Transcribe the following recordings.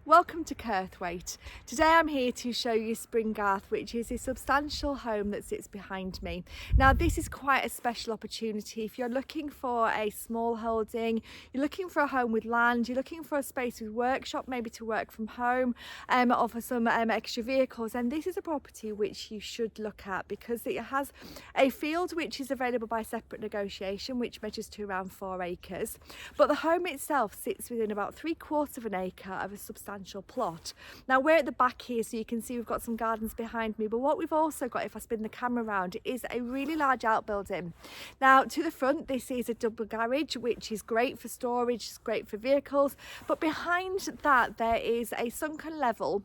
Welcome to Curthwaite. Today I'm here to show you Spring Garth, which is a substantial home that sits behind me. Now this is quite a special opportunity. If you're looking for a small holding, you're looking for a home with land, you're looking for a space with workshop, maybe to work from home, or for some extra vehicles, and this is a property which you should look at because it has a field which is available by separate negotiation, which measures to around 4 acres. But the home itself sits within about 3/4 of an acre of a substantial plot. Now we're at the back here, so you can see we've got some gardens behind me, but what we've also got, if I spin the camera around, is a really large outbuilding. Now to the front, this is a double garage, which is great for storage, it's great for vehicles, but behind that there is a sunken level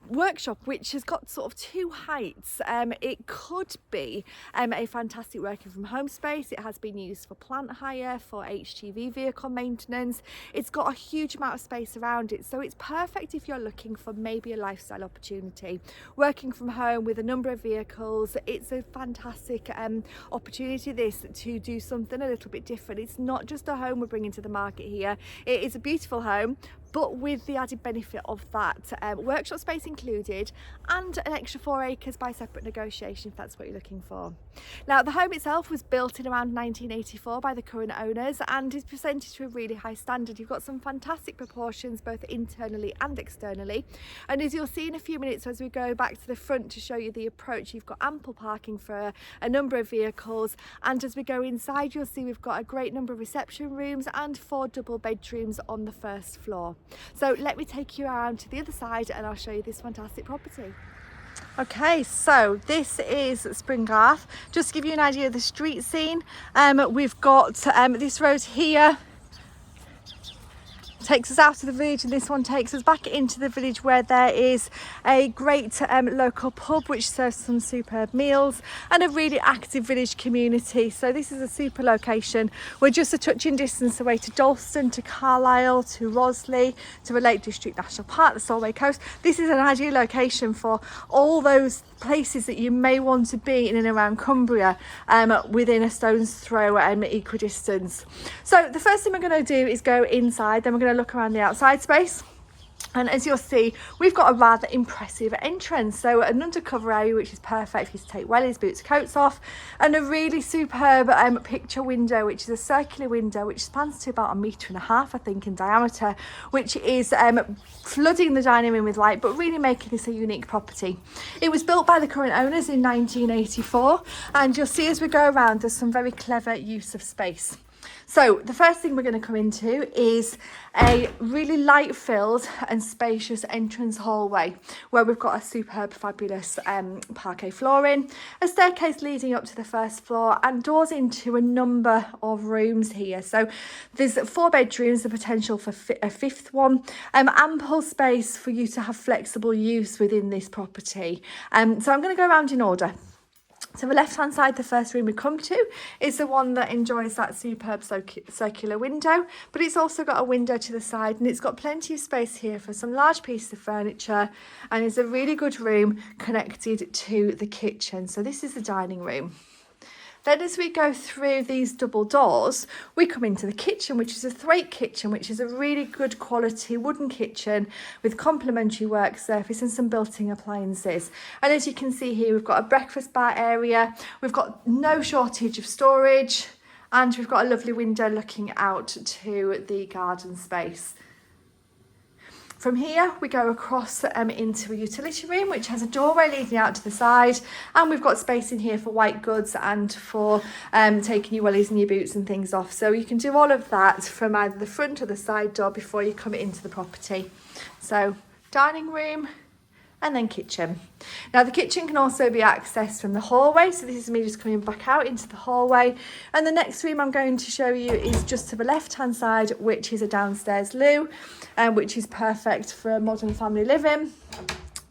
workshop which has got sort of two heights. It could be a fantastic working from home space. It has been used for plant hire, for HGV vehicle maintenance. It's got a huge amount of space around it, so it's perfect if you're looking for maybe a lifestyle opportunity. Working from home with a number of vehicles, it's a fantastic opportunity this to do something a little bit different. It's not just a home we're bringing to the market here. It is a beautiful home, but with the added benefit of that workshop space included and an extra 4 acres by separate negotiation if that's what you're looking for. Now the home itself was built in around 1984 by the current owners and is presented to a really high standard. You've got some fantastic proportions both internally and externally, and as you'll see in a few minutes as we go back to the front to show you the approach, you've got ample parking for a number of vehicles, and as we go inside you'll see we've got a great number of reception rooms and 4 double bedrooms on the first floor. So let me take you around to the other side and I'll show you this fantastic property. Okay, so this is Spring Garth. Just to give you an idea of the street scene, we've got this road here takes us out of the village, and this one takes us back into the village where there is a great local pub which serves some superb meals and a really active village community. So this is a super location. We're just a touching distance away to Dalston, to Carlisle, to Rosley, to the Lake District National Park, the Solway Coast. This is an ideal location for all those places that you may want to be in and around Cumbria, within a stone's throw equidistance. So the first thing we're going to do is go inside, then we're going to look around the outside space. And as you'll see, we've got a rather impressive entrance. So an undercover area, which is perfect for you to take wellies, boots, coats off, and a really superb picture window, which is a circular window, which spans to about 1.5 meters, I think, in diameter, which is flooding the dining room with light, but really making this a unique property. It was built by the current owners in 1984, and you'll see as we go around, there's some very clever use of space. So the first thing we're going to come into is a really light filled and spacious entrance hallway where we've got a superb fabulous parquet flooring, a staircase leading up to the first floor and doors into a number of rooms here. So there's 4 bedrooms, the potential for a 5th one, ample space for you to have flexible use within this property. So I'm going to go around in order. So the left hand side, the first room we come to, is the one that enjoys that superb circular window, but it's also got a window to the side and it's got plenty of space here for some large pieces of furniture, and it's a really good room connected to the kitchen. So this is the dining room. Then as we go through these double doors, we come into the kitchen, which is a Curthwaite kitchen, which is a really good quality wooden kitchen with complementary work surface and some built-in appliances. And as you can see here, we've got a breakfast bar area, we've got no shortage of storage, and we've got a lovely window looking out to the garden space. From here, we go across into a utility room, which has a doorway leading out to the side, and we've got space in here for white goods and for taking your wellies and your boots and things off. So you can do all of that from either the front or the side door before you come into the property. So dining room and then kitchen. Now the kitchen can also be accessed from the hallway, so this is me just coming back out into the hallway, and the next room I'm going to show you is just to the left hand side, which is a downstairs loo, which is perfect for a modern family living.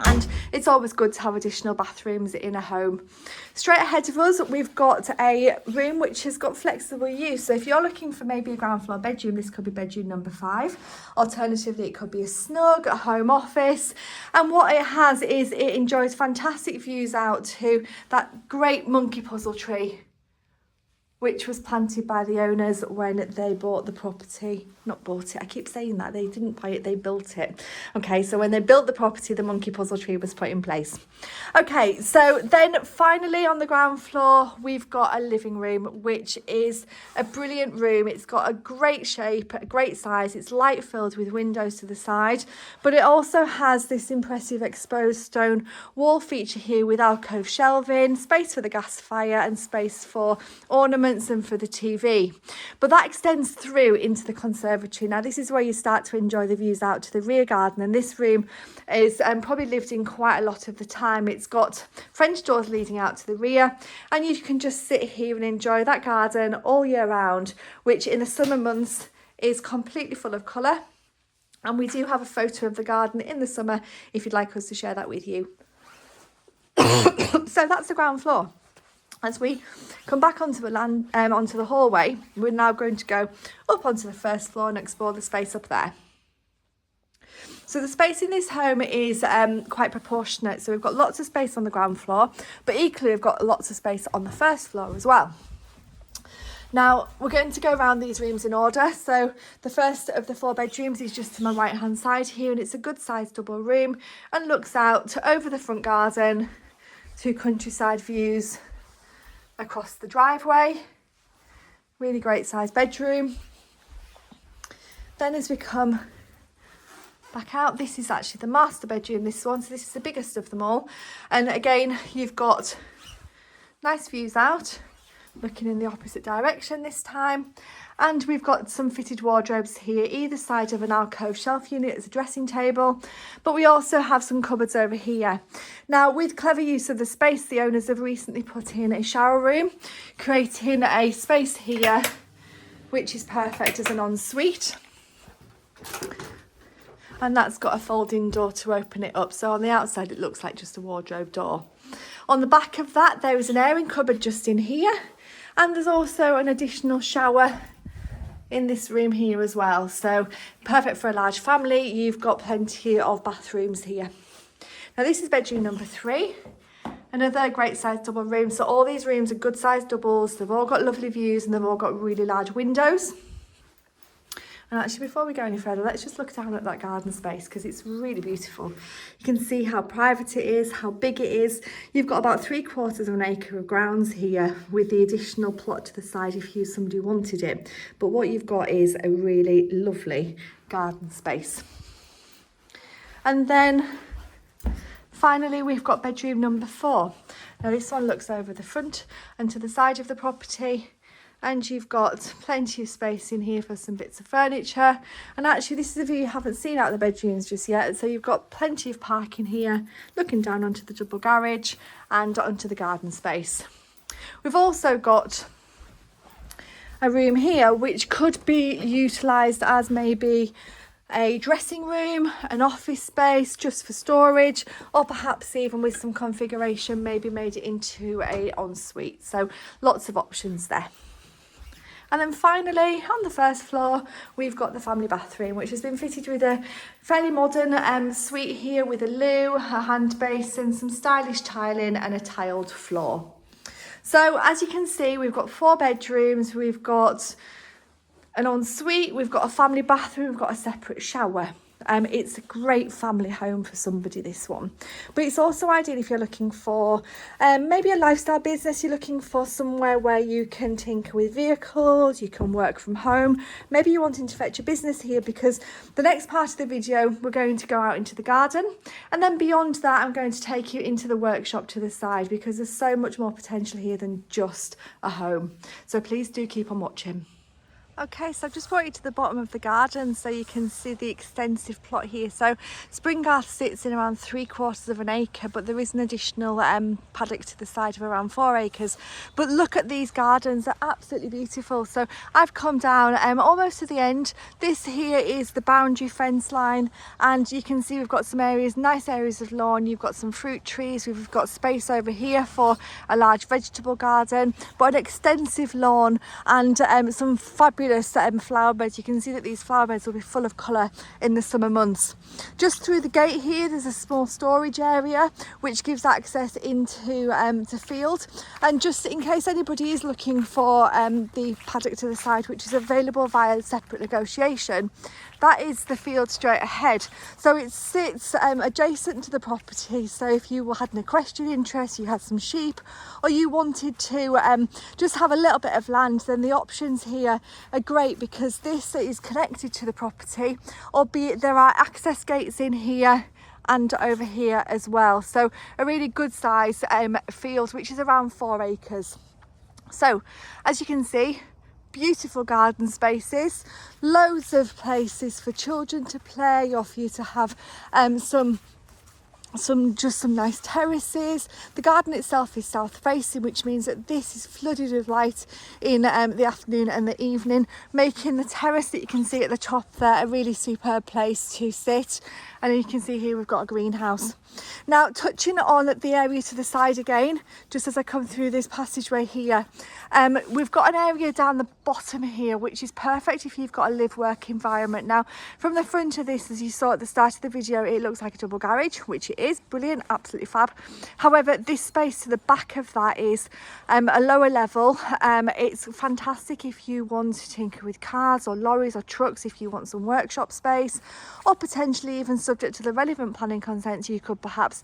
And it's always good to have additional bathrooms in a home. Straight ahead of us, we've got a room which has got flexible use. So if you're looking for maybe a ground floor bedroom, this could be bedroom number 5. Alternatively, it could be a snug, a home office. And what it has is it enjoys fantastic views out to that great monkey puzzle tree, which was planted by the owners when they bought the property. Not bought it, I keep saying that, they didn't buy it, they built it. Okay, so when they built the property, the monkey puzzle tree was put in place. Okay, so then finally on the ground floor, we've got a living room, which is a brilliant room. It's got a great shape, a great size. It's light filled with windows to the side, but it also has this impressive exposed stone wall feature here with alcove shelving, space for the gas fire and space for ornaments and for the TV. But that extends through into the conservatory. Now this is where you start to enjoy the views out to the rear garden, and this room is probably lived in quite a lot of the time. It's got French doors leading out to the rear, and you can just sit here and enjoy that garden all year round, which in the summer months is completely full of colour. And we do have a photo of the garden in the summer if you'd like us to share that with you. So that's the ground floor. As we come back onto the hallway, we're now going to go up onto the first floor and explore the space up there. So the space in this home is quite proportionate. So we've got lots of space on the ground floor, but equally we've got lots of space on the first floor as well. Now we're going to go around these rooms in order. So the first of the 4 bedrooms is just to my right hand side here, and it's a good sized double room and looks out over the front garden to countryside views across the driveway. Really great sized bedroom. Then as we come back out, this is actually the master bedroom, this one, so this is the biggest of them all, and again you've got nice views out, looking in the opposite direction this time, and we've got some fitted wardrobes here either side of an alcove shelf unit as a dressing table, but we also have some cupboards over here. Now with clever use of the space, the owners have recently put in a shower room, creating a space here which is perfect as an ensuite, and that's got a folding door to open it up, so on the outside it looks like just a wardrobe door. On the back of that there is an airing cupboard just in here, and there's also an additional shower in this room here as well, so perfect for a large family. You've got plenty of bathrooms here. Now this is bedroom number 3, another great sized double room. So all these rooms are good sized doubles, they've all got lovely views and they've all got really large windows. And actually, before we go any further, let's just look down at that garden space because it's really beautiful. You can see how private it is, how big it is. You've got about 3/4 of an acre of grounds here with the additional plot to the side if somebody wanted it. But what you've got is a really lovely garden space. And then finally, we've got bedroom number 4. Now this one looks over the front and to the side of the property, and you've got plenty of space in here for some bits of furniture. And actually this is a view you haven't seen out of the bedrooms just yet, so you've got plenty of parking here, looking down onto the double garage and onto the garden space. We've also got a room here which could be utilised as maybe a dressing room, an office space just for storage, or perhaps even with some configuration maybe made it into a ensuite. So lots of options there. And then finally, on the first floor, we've got the family bathroom, which has been fitted with a fairly modern suite here with a loo, a hand basin, some stylish tiling and a tiled floor. So as you can see, we've got 4 bedrooms, we've got an ensuite, we've got a family bathroom, we've got a separate shower. It's a great family home for somebody, this one. But it's also ideal if you're looking for maybe a lifestyle business, you're looking for somewhere where you can tinker with vehicles, you can work from home. Maybe you're wanting to fetch a business here, because the next part of the video, we're going to go out into the garden. And then beyond that, I'm going to take you into the workshop to the side, because there's so much more potential here than just a home. So please do keep on watching. Okay, so I've just brought you to the bottom of the garden so you can see the extensive plot here. So Springgarth sits in around 3/4 of an acre, but there is an additional paddock to the side of around 4 acres. But look at these gardens, they're absolutely beautiful. So I've come down almost to the end. This here is the boundary fence line, and you can see we've got some areas, nice areas of lawn. You've got some fruit trees, we've got space over here for a large vegetable garden, but an extensive lawn and some fabulous fabulous flower beds. You can see that these flower beds will be full of colour in the summer months. Just through the gate here there's a small storage area which gives access into the field, and just in case anybody is looking for the paddock to the side, which is available via separate negotiation, that is the field straight ahead. So it sits adjacent to the property. So if you had an equestrian interest, you had some sheep, or you wanted to just have a little bit of land, then the options here are great, because this is connected to the property, albeit there are access gates in here and over here as well. So a really good size field, which is around 4 acres. So as you can see, beautiful garden spaces, loads of places for children to play, or for you to have some nice terraces. The garden itself is south facing, which means that this is flooded with light in the afternoon and the evening, making the terrace that you can see at the top there a really superb place to sit. And you can see here we've got a greenhouse. Now, touching on the area to the side again, just as I come through this passageway here, we've got an area down the bottom here which is perfect if you've got a live-work environment. Now, from the front of this, as you saw at the start of the video, it looks like a double garage, which it is. Brilliant, absolutely fab. However, this space to the back of that is a lower level. It's fantastic if you want to tinker with cars or lorries or trucks, if you want some workshop space, or potentially even subject to the relevant planning consents, you could perhaps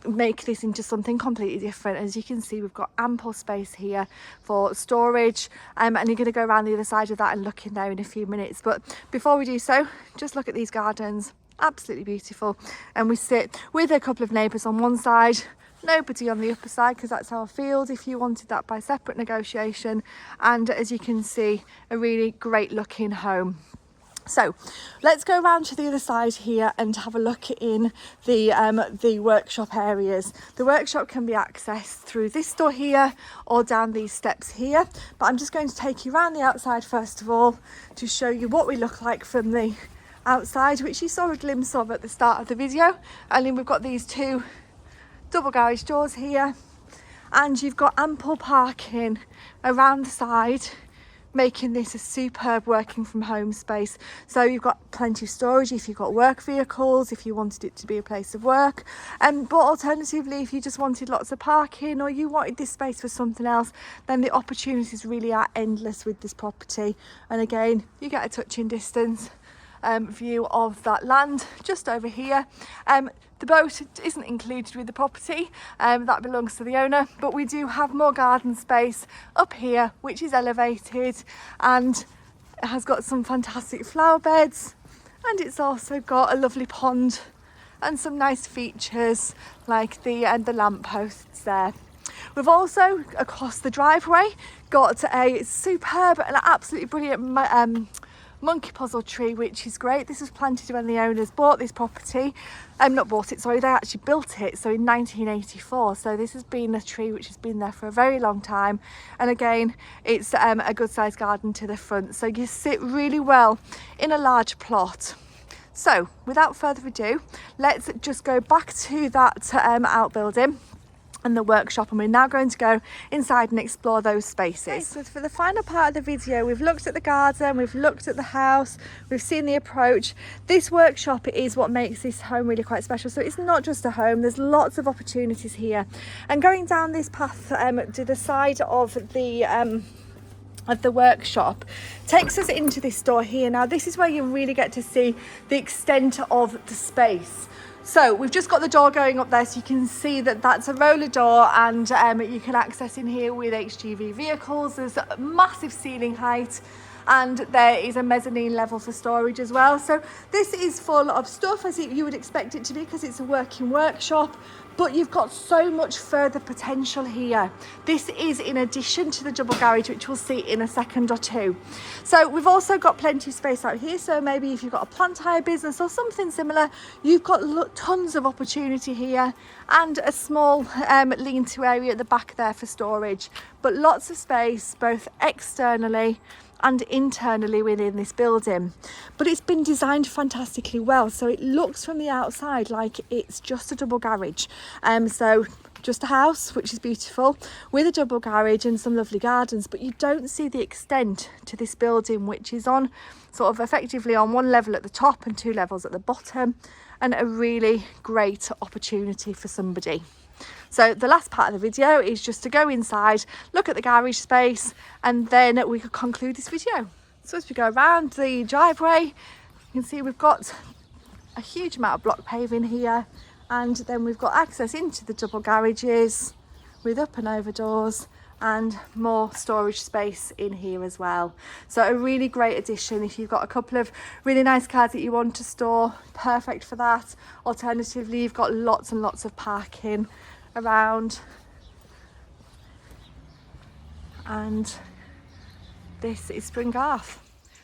make this into something completely different. As you can see, we've got ample space here for storage, and you're going to go around the other side of that and look in there in a few minutes. But before we do so, just look at these gardens, absolutely beautiful. And we sit with a couple of neighbours on one side, nobody on the upper side, because that's our field if you wanted that by separate negotiation. And as you can see, a really great looking home. So let's go around to the other side here and have a look in the workshop areas. The workshop can be accessed through this door here or down these steps here, but I'm just going to take you around the outside first of all to show you what we look like from the outside, which you saw a glimpse of at the start of the video. And then we've got these 2 double garage doors here, and you've got ample parking around the side, making this a superb working from home space. So you've got plenty of storage if you've got work vehicles, if you wanted it to be a place of work, but alternatively if you just wanted lots of parking or you wanted this space for something else, then the opportunities really are endless with this property. And again, you get a touching distance view of that land just over here. The boat isn't included with the property, that belongs to the owner, but we do have more garden space up here which is elevated, and it has got some fantastic flower beds, and it's also got a lovely pond and some nice features like the lamp posts there. We've also, across the driveway, got a superb and absolutely brilliant monkey puzzle tree, which is great. This was planted when the owners bought this property. Not bought it, sorry, they actually built it, so in 1984. So this has been a tree which has been there for a very long time. And again, it's a good sized garden to the front. So you sit really well in a large plot. So without further ado, let's just go back to that outbuilding and the workshop, and we're now going to go inside and explore those spaces. Okay, so for the final part of the video, we've looked at the garden, we've looked at the house, we've seen the approach. This workshop is what makes this home really quite special. So it's not just a home, there's lots of opportunities here. And going down this path to the side of the workshop takes us into this door here. Now this is where you really get to see the extent of the space. So we've just got the door going up there, so you can see that that's a roller door, and you can access in here with HGV vehicles. There's a massive ceiling height, and there is a mezzanine level for storage as well. So this is full of stuff as you would expect it to be, because it's a working workshop, but you've got so much further potential here. This is in addition to the double garage, which we'll see in a second or two. So we've also got plenty of space out here. So maybe if you've got a plant hire business or something similar, you've got tons of opportunity here, and a small lean-to area at the back there for storage. But lots of space, both externally and internally within this building. But it's been designed fantastically well, so it looks from the outside like it's just a double garage. So just a house, which is beautiful, with a double garage and some lovely gardens, but you don't see the extent to this building, which is on sort of effectively on one level at the top and 2 levels at the bottom, and a really great opportunity for somebody. So the last part of the video is just to go inside, look at the garage space, and then we could conclude this video. So as we go around the driveway, you can see we've got a huge amount of block paving here, and then we've got access into the double garages with up and over doors and more storage space in here as well. So a really great addition if you've got a couple of really nice cars that you want to store, perfect for that. Alternatively, you've got lots and lots of parking around, and this is Spring Garth.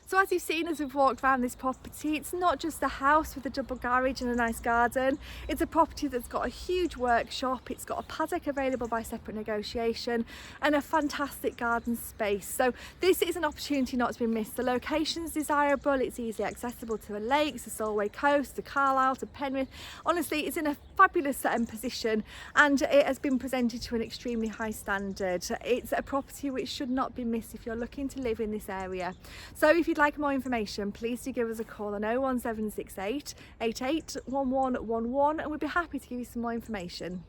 So as you've seen as we've walked around this property, it's not just a house with a double garage and a nice garden. It's a property that's got a huge workshop, it's got a paddock available by separate negotiation, and a fantastic garden space. So this is an opportunity not to be missed. The location's desirable, it's easily accessible to the lakes, the Solway coast, to Carlisle, to Penrith. Honestly, it's in a fabulous position, and it has been presented to an extremely high standard. It's a property which should not be missed if you're looking to live in this area. So if you'd like more information, please do give us a call on 01768 88 1111, and we'd be happy to give you some more information.